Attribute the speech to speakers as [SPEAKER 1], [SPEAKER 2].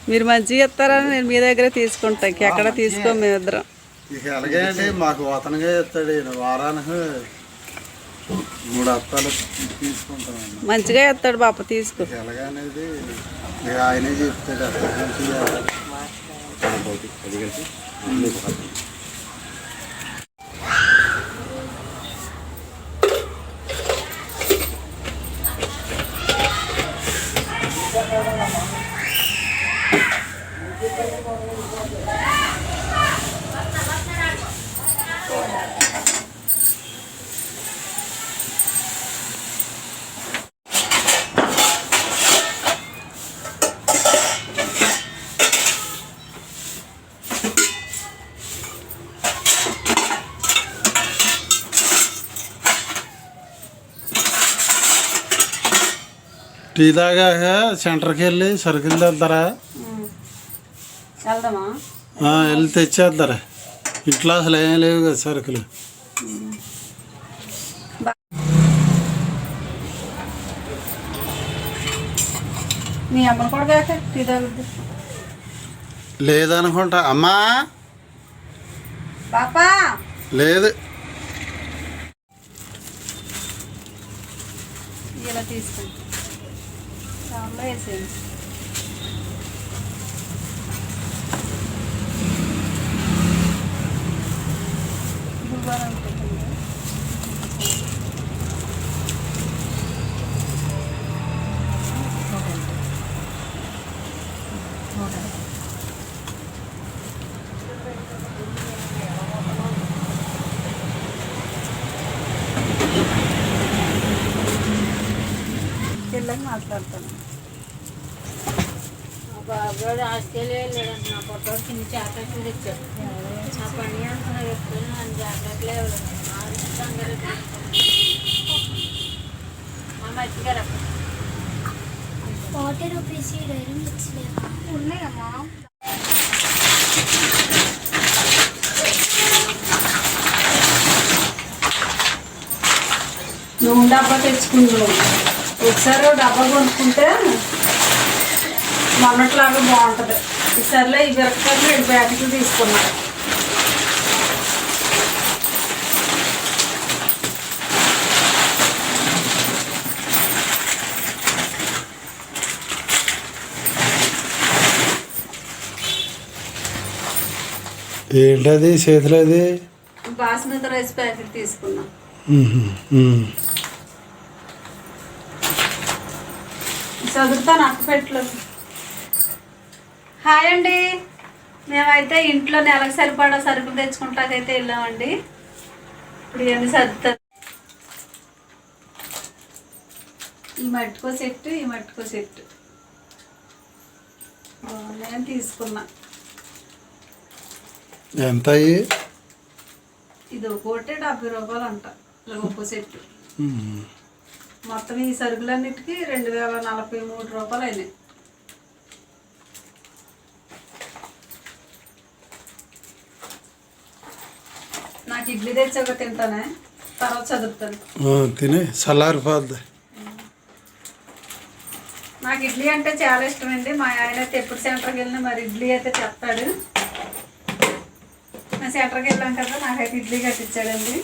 [SPEAKER 1] మీరు మంచిగా ఇస్తారని నేను మీ దగ్గర తీసుకుంటా, ఎక్కడ తీసుకో మేమిద్దరం.
[SPEAKER 2] అలాగే అండి, మాకు అతనుగా ఇస్తాడు. వారానికి 3 హప్తాలు తీసుకుంటామండి.
[SPEAKER 1] మంచిగా ఇస్తాడు బాప, తీసుకో.
[SPEAKER 2] ఎలాగనేది ఆయనే చెప్తాడు. టీ తాగాక సెంటర్కి వెళ్ళి సరుకులు తెద్దారా? వెళ్ళి తెచ్చేద్దారా? ఇంట్లో అసలు ఏం లేవు కదా సరుకులు. లేదనుకుంటా అమ్మా. లేదు,
[SPEAKER 1] ఇలా తీసుకోండి. చాలు వేసేయండి. పిల్లలు మాట్లాడతాను.
[SPEAKER 3] బాబు ఆస్ట్రేలియా లేదండి. నా పొట్ట చిన్న జాకెట్లు తెచ్చాడు. నా పని అంటున్నా చెప్తాను. నన్ను జాకెట్లే మర్చిగారు
[SPEAKER 4] 40 రూపీస్ డైరీ మిక్స్ ఉన్నాయమ్మా.
[SPEAKER 1] నువ్వు డబ్బా తెచ్చుకుంటావు. ఒకసారి డబ్బా కొనుక్కుంటే మొన్నట్లాగా బాగుంటుంది. ఈసారిలో ఈ మిరపకాయలు 2 ప్యాకెట్లు తీసుకున్నా.
[SPEAKER 2] ఏంటది చేతిలో? అది
[SPEAKER 1] బాస్మతి రైస్ ప్యాకెట్ తీసుకున్నా. చదువుతాను అక్కపెట్లో. హాయ్ అండి, మేమైతే ఇంట్లో నెలకు సరిపడా సరుకులు తెచ్చుకుంటాకైతే వెళ్ళామండి. ఇప్పుడు ఇవన్నీ సర్దుతాను. ఈ మట్టుకో సెట్టు, ఈ మట్టుకో సెట్టు నేను తీసుకున్నా.
[SPEAKER 2] ఎంత?
[SPEAKER 1] ఇది ఒకటి 70 రూపాయలు అంట. ఇలా ఒక్కో సెట్టు. మొత్తం ఈ సరుకులన్నిటికీ 2043 రూపాయలు అయినాయి. నాకు ఇడ్లీ తెచ్చాక తింటానే, తర్వాత చదువుతాను.
[SPEAKER 2] తినే చల్లారిపోద్ది.
[SPEAKER 1] నాకు ఇడ్లీ అంటే చాలా ఇష్టమండి. మా ఆయన అయితే ఎప్పుడు సెంటర్కి వెళ్ళినా మరి ఇడ్లీ అయితే చెప్తాడు. నేను సెంటర్కి వెళ్ళాం కదా, నాకైతే ఇడ్లీ కట్టించాడండి.